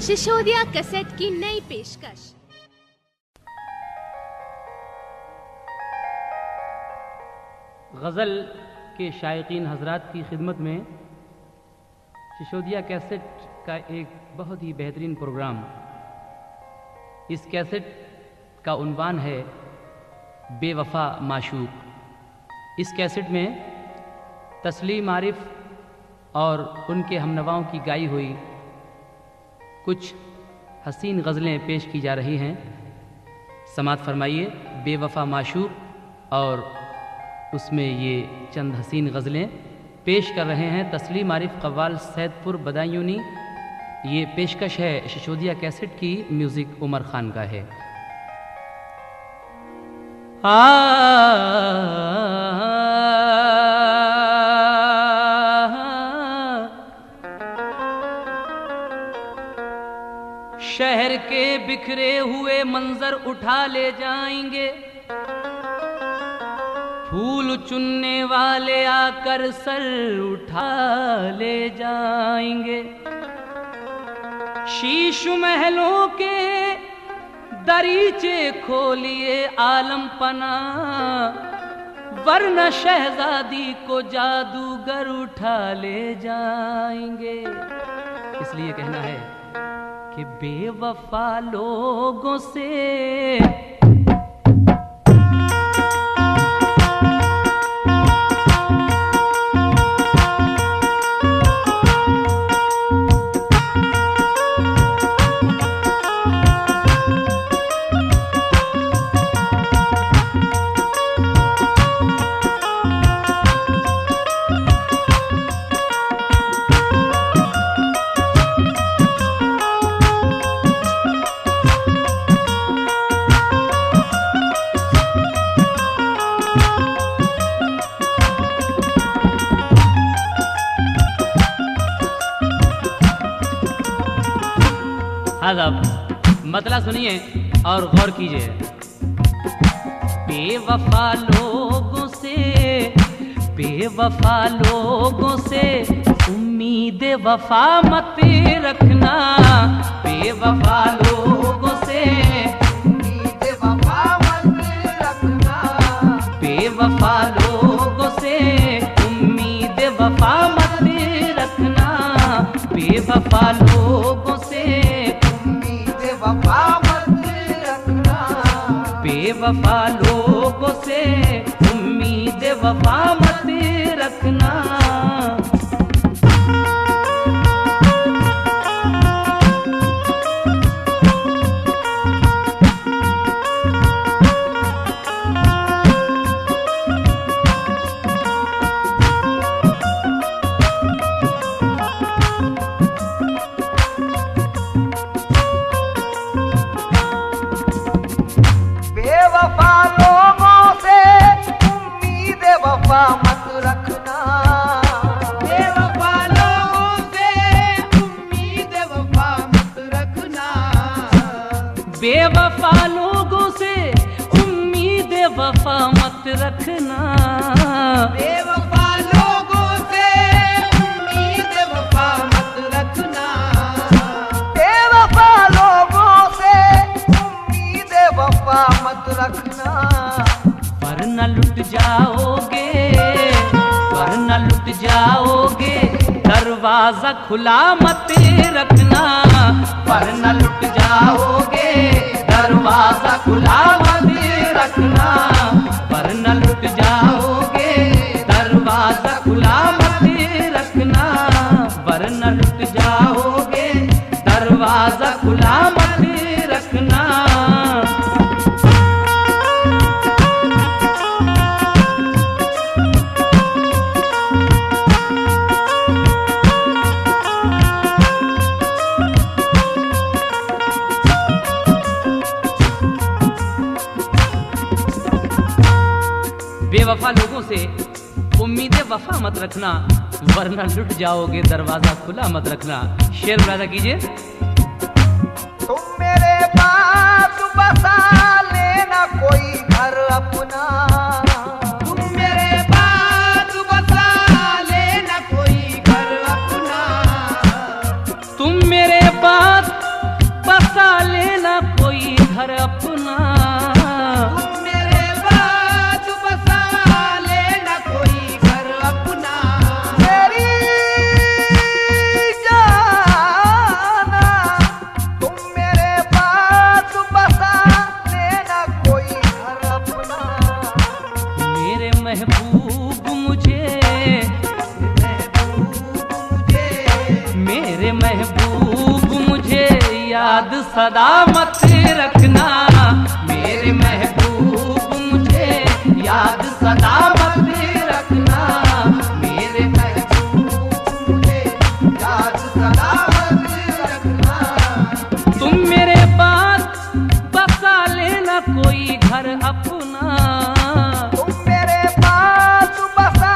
Sisodia cassette की नई पेशकश। गज़ल के शायकीन हजरात की खिदमत में शिशोदिया कैसेट का एक बहुत ही बेहतरीन प्रोग्राम। इस कैसेट का उन्वान है बेवफा माशूक। इस कैसेट में तस्लीम आरिफ और उनके हमनवाओं की गाई हुई कुछ हसीन गज़लें पेश की जा रही हैं। समात फरमाइए बेवफा माशूक और उसमें ये चंद हसीन गज़लें पेश कर रहे हैं तस्लीम आरिफ कव्वाल सैदपुर बदायूनी। ये पेशकश है शिशोदिया कैसेट की, म्यूज़िक उमर खान का है। शहर के बिखरे हुए मंजर उठा ले जाएंगे, फूल चुनने वाले आकर सर उठा ले जाएंगे। शीश महलों के दरीचे खोलिए आलम पना, वरना शहजादी को जादूगर उठा ले जाएंगे। इसलिए कहना है कि बेवफा लोगों से मतला सुनिए और गौर कीजिए। बेवफा लोगों से उम्मीद वफा मत रखना। बेवफा लोगों से उम्मीद वफा मत रखना। बेवफा लोगों से उम्मीद वफा मत रखना। बेवफा लोगों से वफा मत रखना। बेवफा लोगों से उम्मीद वफा मत रखना। मत रखना। बेवफा लोगों से उम्मीद वफा मत रखना। बेवफा लोगों से उम्मीद वफा मत रखना। बेवफा लोगों से उम्मीद वफा मत रखना। बेवफा लोगों से उम्मीद वफा मत रखना। वरना लुट जाओगे, वरना लुट जाओगे, दरवाजा खुला मत रखना। वरना लुट जाओगे, दरवाजा खुला मत रखना। वरना लुट जाओगे, दरवाजा खुला मत रखना। वरना लुट जाओगे, दरवाजा खुला मत रखना। बेवफा लोगों से उम्मीद वफा मत रखना, वरना लुट जाओगे, दरवाजा खुला मत रखना। शेर मुलाजा कीजिए। तुम मेरे पास बसा लेना कोई घर अपना। तुम मेरे पास बसा लेना कोई घर अपना। तुम मेरे पास घर अपना। तुम मेरे बाद बसा लेना कोई घर अपना। मेरी जाना तुम मेरे बाद बसा लेना कोई घर अपना। मेरे महबूब मुझे, मेरे महबूब मुझे याद सदा मत रखना। मेरे महबूब मुझे याद सदा मत रखना। मेरे महबूब मुझे याद सदा मत रखना। तुम मेरे पास बसा लेना कोई घर अपना। तुम मेरे पास बसा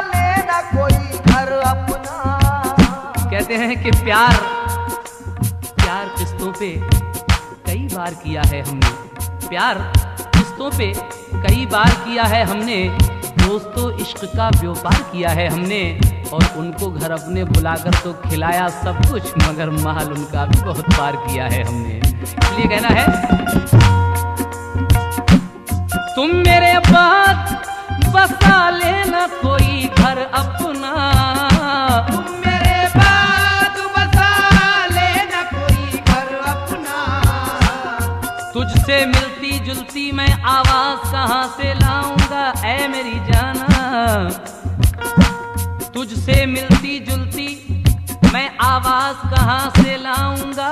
लेना कोई घर अपना। कहते हैं कि प्यार किस्तों पे कई बार किया है हमने, प्यार किस्तों पे कई बार किया है हमने। दोस्तों इश्क का व्यापार किया है हमने, और उनको घर अपने बुलाकर तो खिलाया सब कुछ, मगर माल उनका भी बहुत पार किया है हमने। इसलिए कहना है तुम मेरे पास बसा लेना कोई घर अपना। तुम मेरे बाद बसा लेना कोई घर अपना। तुझसे मिलती जुलती मैं आवाज कहाँ से लाऊंगा ऐ मेरी जाना। तुझसे मिलती जुलती मैं आवाज कहाँ से लाऊंगा।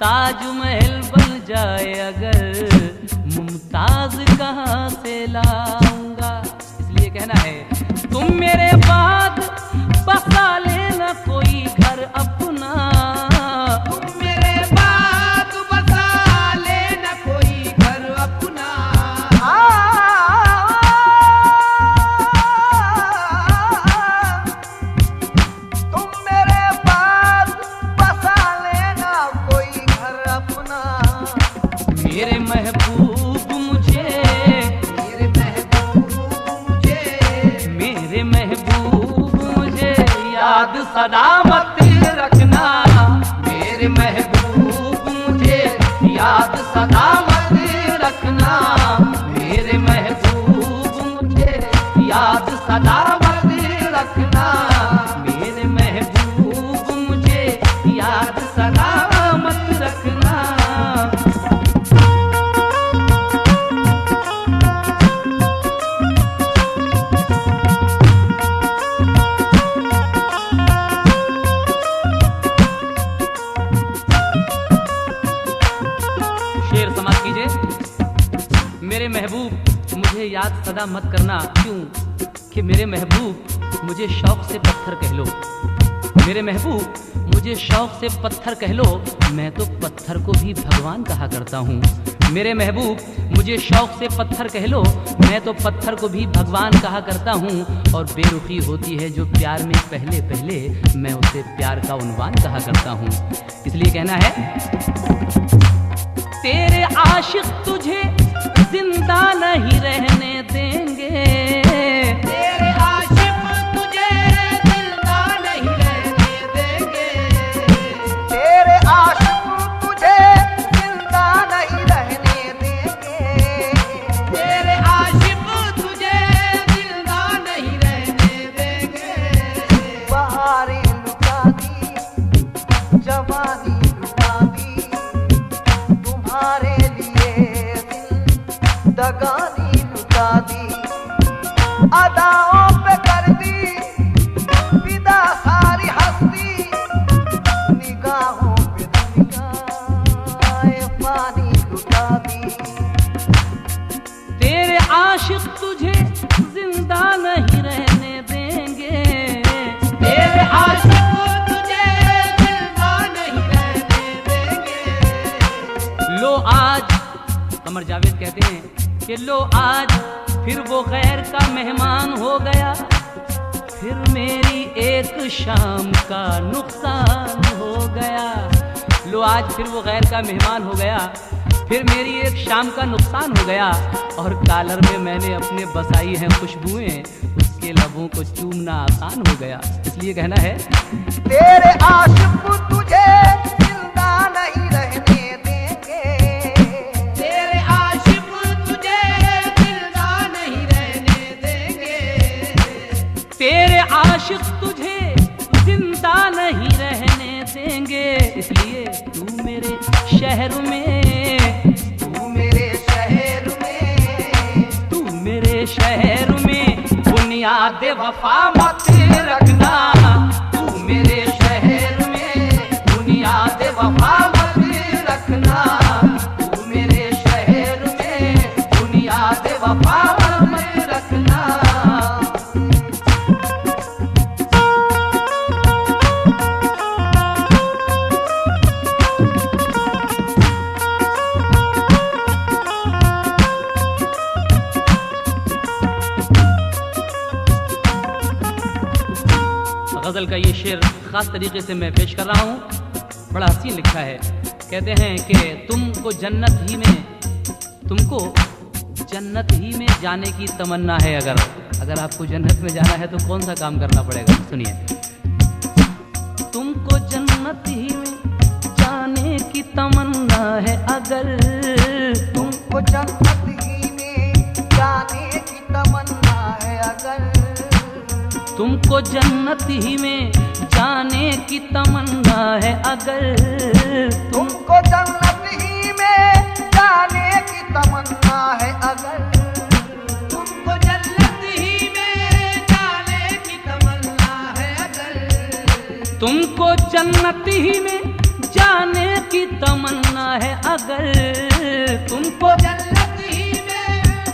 ताजमहल बन जाए अगर मुमताज कहाँ से लाऊंगा। इसलिए कहना है तुम मेरे बाद बसा लेना कोई घर अपना। तुम मेरे बाद बसा लेना कोई घर अपना। तुम मेरे बाद बसा लेना कोई घर अपना। मेरे महबूब मुझे, मेरे महबूब मुझे, मेरे महबूब मुझे याद सदा मत रखना। मेरे महबूब मुझे याद सदा मत रखना। मेरे महबूब मुझे याद सदा मत रखना। मेरे महबूब मुझे याद सदा मत रखना। शेर समाप्त कीजिए। मेरे महबूब मुझे याद सदा मत करना, क्यों कि मेरे महबूब मुझे शौक से पत्थर कह लो। मेरे महबूब मुझे शौक से पत्थर कह लो, मैं तो पत्थर को भी भगवान कहा करता हूँ। मेरे महबूब मुझे शौक से पत्थर कह लो, मैं तो पत्थर को भी भगवान कहा करता हूँ। और बेरुखी होती है जो प्यार में पहले पहले, मैं उसे प्यार का उन्वान कहा करता हूँ। इसलिए कहना है तेरे आशिक तुझे जिंदा नहीं रहने देंगे। तेरे आशिक तुझे जिंदा नहीं रहने देंगे। तेरे आशिक तुझे जिंदा नहीं रहने देंगे। तेरे आशिक तुझे जिंदा नहीं रहने देंगे। बहारें लुटा दी, जवानी लुटा दी, तुम्हारे लिए दिल दगानी लुटा दी। अदाओं पे कर दी विदा सारी हस्ती, निगाहों पे दुनिया पानी लुटा दी। तेरे आशिक तुझे जिंदा नहीं रहने देंगे। तेरे आशिक तुझे जिंदा नहीं रहने देंगे। लो आज, कमर जावेद कहते हैं कि लो आज फिर वो गैर का मेहमान हो गया। फिर मेरी एक शाम का नुकसान हो गया। लो आज फिर वो गैर का मेहमान हो गया, फिर मेरी एक शाम का नुकसान हो गया। और कालर में मैंने अपने बसाई हैं खुशबुएं, उसके लबों को चूमना आसान हो गया। इसलिए कहना है तेरे आशिक तुझे जिंदा नहीं रहने देंगे। इसलिए तू मेरे शहर में, तू मेरे शहर में, तू मेरे शहर में बुनियाद वफा मत रखना, तू मेरे शहर में बुनियाद वफा मत रखना, तू मेरे शहर में बुनियाद वफा मत रखना। गज़ल का ये शेर ख़ास तरीके से मैं पेश कर रहा हूँ, बड़ा हसीन लिखा है। कहते हैं कि तुमको जन्नत ही में जाने की तमन्ना है, अगर आपको जन्नत में जाना है तो कौन सा काम करना पड़ेगा, सुनिए। तुमको जन्नत ही में जाने की तमन्ना है, अगर तुमको जन्नत ही में जाने की तमन्ना है, अगर तुमको जन्नत ही में जाने की तमन्ना है, अगर तुमको जन्नत ही में जाने की तमन्ना है, अगर तुमको जन्नत ही में जाने की तमन्ना है, अगर तुमको जन्नत ही में जाने की तमन्ना है, अगर तुमको जन्नत ही में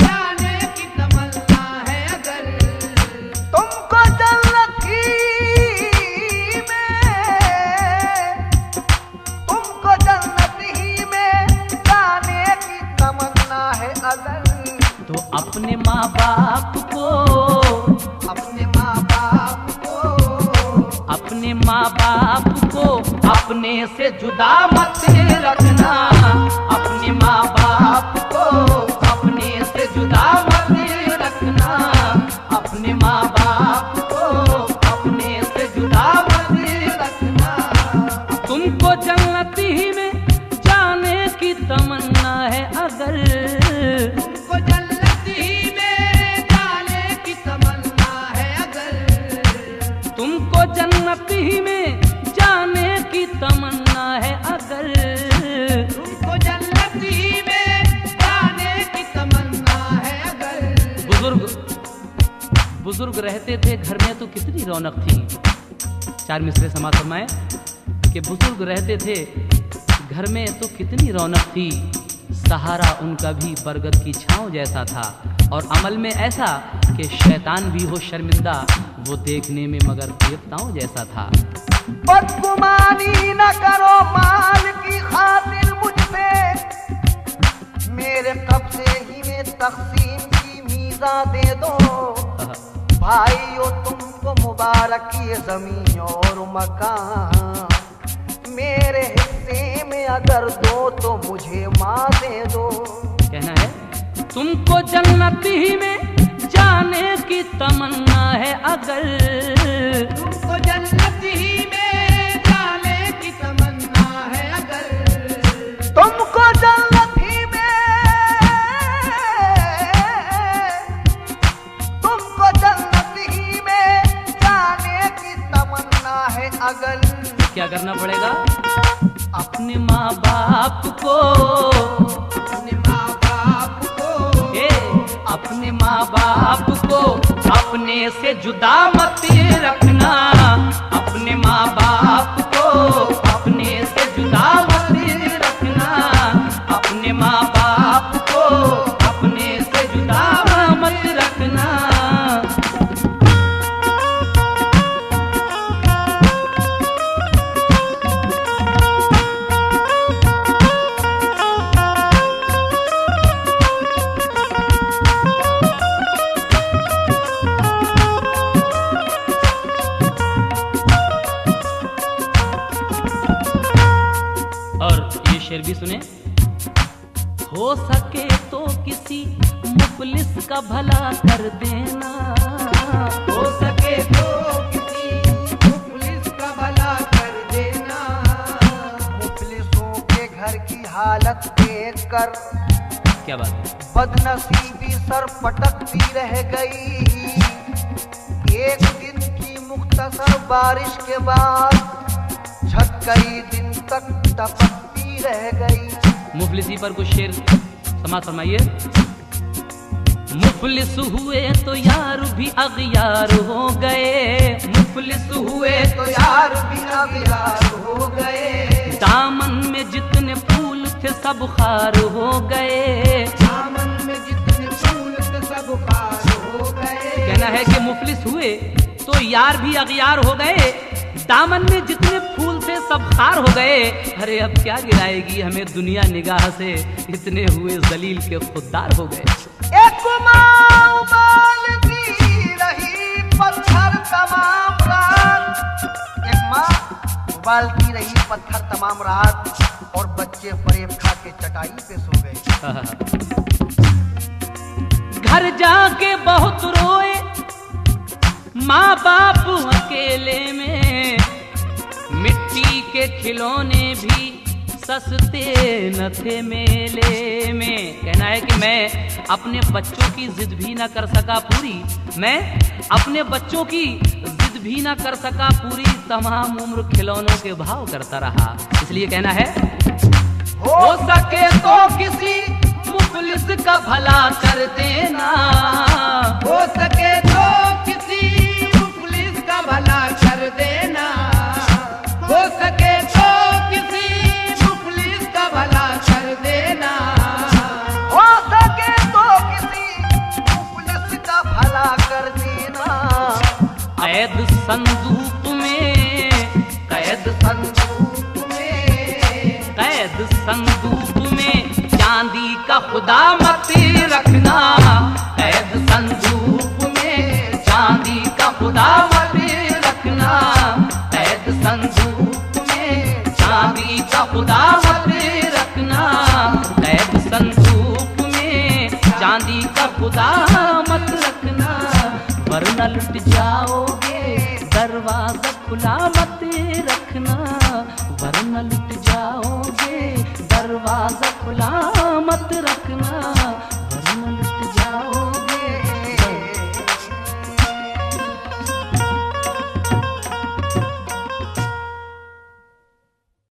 जाने की तमन्ना है, अगर तुमको जन्नत ही में, तुमको जन्नत ही में जाने की तमन्ना है, अगर तो अपने माँ बाप को, अपने माँ बाप को, अपने माँ बाप को अपने से जुदा मत रखना, अपने माँ बाप को अपने से जुदा मत रखना, अपने माँ बाप को अपने से जुदा मत रखना। तुमको जन्नत ही में जाने की तमन्ना है, अगर तुमको जन्नत ही में जाने की तमन्ना है, अगर तुमको जन्नत ही में जाने की तमन्ना है, अगर तुमको जन्नत ही में जाने की तमन्ना है, अगर बुजुर्ग रहते थे घर में तो कितनी रौनक थी। चार मिसरे समाज फरमाए कि बुजुर्ग रहते थे घर में तो कितनी रौनक थी, सहारा उनका भी बरगद की छांव जैसा था, और अमल में ऐसा कि शैतान भी हो शर्मिंदा, वो देखने में मगर देवताओं जैसा था। बदगुमानी न करो माल की खातिर मुझसे, मेरे कब्जे ही में तकसीम की मीज़ा दे दो, भाइयों तुमको मुबारक ये ज़मीन और मकान, मेरे हिस्से में अगर दो तो मुझे माँ दे दो। कहना है तुमको जन्नत ही में जाने की तमन्ना है, अगर तुमको जन्नत ही में जाने की तमन्ना है, अगर तुमको जन्नत ही में, तुमको जन्नत ही में जाने की तमन्ना है, अगर क्या करना पड़ेगा? अपने माँ बाप को, अपने माँ बाप को, अपने माँ बाप को अपने से जुदा मत रखना, अपने माँ बाप को अपने से जुदा मत रखना, अपने माँ बाप को अपने से जुदा मत रखना। शेर भी सुने। हो सके तो किसी मुफलिस का भला कर देना, हो सके तो किसी मुफलिस का भला कर देना, मुफलिसों के घर की हालत देख कर क्या बात है, बदनसीबी सर पटकती रह गई। एक दिन की मुख्तसर बारिश के बाद कई दिन तक टपकती रह गई। मुफलिसी पर कुछ शेर समाज फरमाइए। मुफलिस हुए तो यार भी अगयार हो गए, मुफलिस हुए तो यार भी अगयार हो गए। दामन में जितने फूल थे सब खार हो गए, दामन में जितने फूल थे सब खार हो गए। कहना है कि मुफलिस हुए तो यार भी अगयार हो गए, दामन में जितने फूल थे सब खार हो गए। अरे अब क्या गिराएगी हमें दुनिया निगाह से, इतने हुए जलील के खुददार हो गए। एक माँ उबालती रही पत्थर तमाम रात, एक माँ उबालती रही पत्थर तमाम रात, और बच्चे फरेब खा के चटाई पे सो गए। घर जाके बहुत रोए माँ बाप अकेले में, मिट्टी के खिलौने भी सस्ते न थे मेले में। कहना है कि मैं अपने बच्चों की जिद भी ना कर सका पूरी, मैं अपने बच्चों की जिद भी ना कर सका पूरी, तमाम उम्र खिलौनों के भाव करता रहा। इसलिए कहना है हो सके तो किसी मुफलिस का भला कर देना, हो सके तो किसी मुफलिस का भला कर देना, हो सके तो किसी मुफलिस का भला कर देना, हो सके तो किसी मुफलिस का भला कर देना। कैद संदूक में, कैद संदूक में, कैद संदूक में चांदी का खुदा मत रखना, कैद संदूक में चांदी का खुदा मत रखना, कैद संदूक में चांदी का खुदा मत रखना, कैद संदूक में चांदी का खुदा मत रखना, वरना लुट जाओगे दरवाजा खुला